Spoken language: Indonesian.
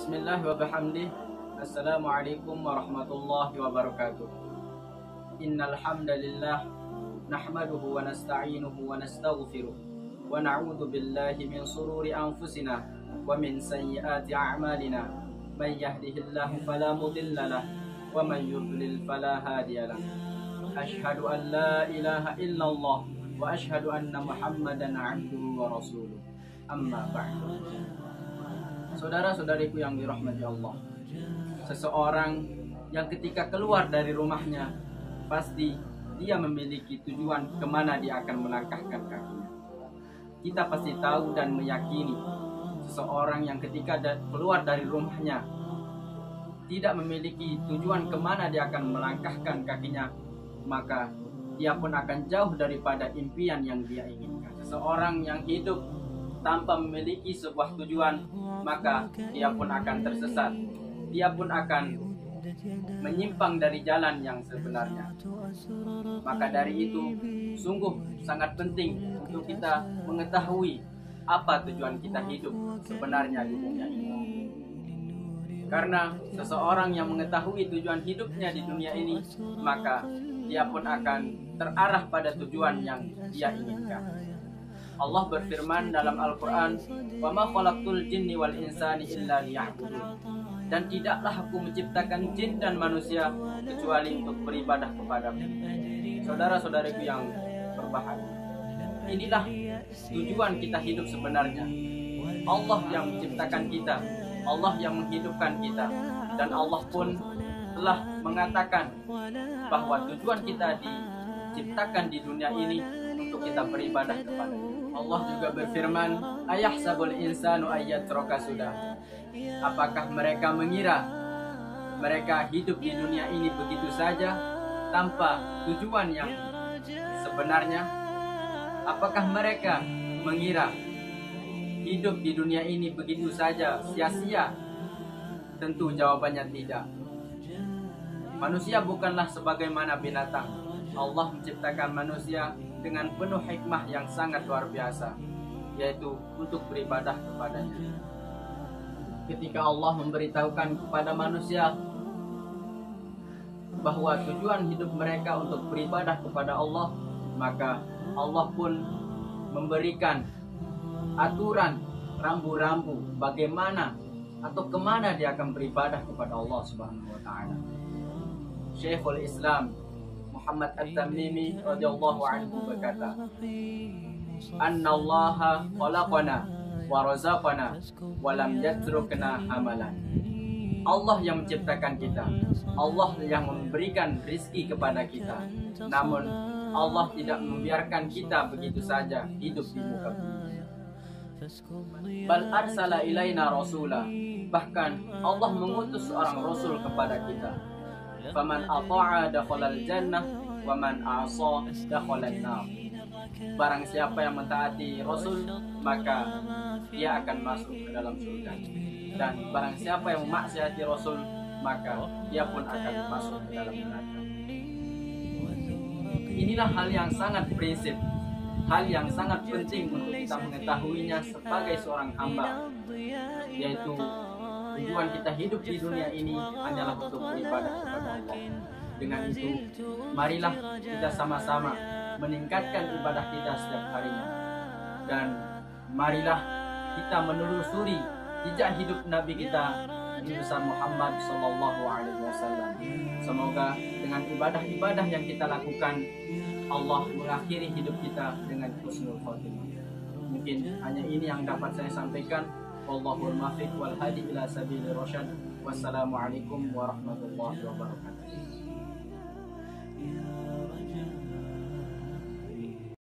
Bismillah wa bihamdih. Assalamualaikum warahmatullahi wabarakatuh. Innal hamdalillah nahmaduhu wa nasta'inuhu wa nastaghfiruh wa na'udzu billahi min shururi anfusina wa min sayyiati a'malina. May yahdihillahu fala mudilla lahu wa man yudlil fala hadiya lahu. Asyhadu an la ilaha illallah wa asyhadu anna Muhammadan 'abduhu wa rasuluh. Amma ba'du. Saudara-saudariku yang dirahmati Allah, seseorang yang ketika keluar dari rumahnya, pasti dia memiliki tujuan kemana dia akan melangkahkan kakinya. Kita pasti tahu dan meyakini seseorang yang ketika keluar dari rumahnya tidak memiliki tujuan kemana dia akan melangkahkan kakinya, maka dia pun akan jauh daripada impian yang dia inginkan. Seseorang yang hidup tanpa memiliki sebuah tujuan, maka dia pun akan tersesat. Dia pun akan menyimpang dari jalan yang sebenarnya. Maka dari itu, sungguh sangat penting untuk kita mengetahui apa tujuan kita hidup sebenarnya di dunia ini. Karena seseorang yang mengetahui tujuan hidupnya di dunia ini, maka dia pun akan terarah pada tujuan yang dia inginkan. Allah berfirman dalam Al-Quran, "Wa ma khalaqtul jinni wal insani illa liya'budun." Dan tidaklah aku menciptakan jin dan manusia kecuali untuk beribadah kepadamu. Saudara-saudariku yang berbahagia, inilah tujuan kita hidup sebenarnya. Allah yang menciptakan kita, Allah yang menghidupkan kita, dan Allah pun telah mengatakan bahwa tujuan kita diciptakan di dunia ini untuk kita beribadah kepada-Nya. Allah juga berfirman, "Ayahsabul insanu ayyatraka sudah." Apakah mereka mengira mereka hidup di dunia ini begitu saja tanpa tujuan yang sebenarnya? Apakah mereka mengira hidup di dunia ini begitu saja sia-sia? Tentu jawabannya tidak. Manusia bukanlah sebagaimana binatang. Allah menciptakan manusia dengan penuh hikmah yang sangat luar biasa, yaitu untuk beribadah kepada-Nya. Ketika Allah memberitahukan kepada manusia bahwa tujuan hidup mereka untuk beribadah kepada Allah, maka Allah pun memberikan aturan rambu-rambu bagaimana atau kemana dia akan beribadah kepada Allah Subhanahu wa Ta'ala. Syekhul Islam Muhammad At-Tamimi radhiyallahu anhu berkata, "Annallaha khalaqana wa razaqana wa lam yatrukna hamalan." Allah yang menciptakan kita, Allah yang memberikan rizki kepada kita. Namun Allah tidak membiarkan kita begitu saja hidup di muka bumi. Bal arsala ilaina rasula. Bahkan Allah mengutus seorang rasul kepada kita. Faman ata'a dakhalal jannah wa man 'asa dakhalan nar. Barang siapa yang mentaati Rasul, maka dia akan masuk ke dalam surga. Dan barang siapa yang memaksiati Rasul, maka dia pun akan masuk ke dalam neraka. Inilah hal yang sangat prinsip, hal yang sangat penting untuk kita mengetahuinya sebagai seorang hamba, yaitu tujuan kita hidup di dunia ini hanyalah untuk beribadah kepada Allah. Dengan itu, marilah kita sama-sama meningkatkan ibadah kita setiap harinya. Dan marilah kita menelusuri jejak hidup Nabi kita, Nabi besar Muhammad SAW. Semoga dengan ibadah-ibadah yang kita lakukan, Allah mengakhiri hidup kita dengan husnul khotimah. Mungkin hanya ini yang dapat saya sampaikan. Wallahul muwaffiq wal hadi ila sabilir rasyad. Wassalamualaikum warahmatullahi wabarakatuh.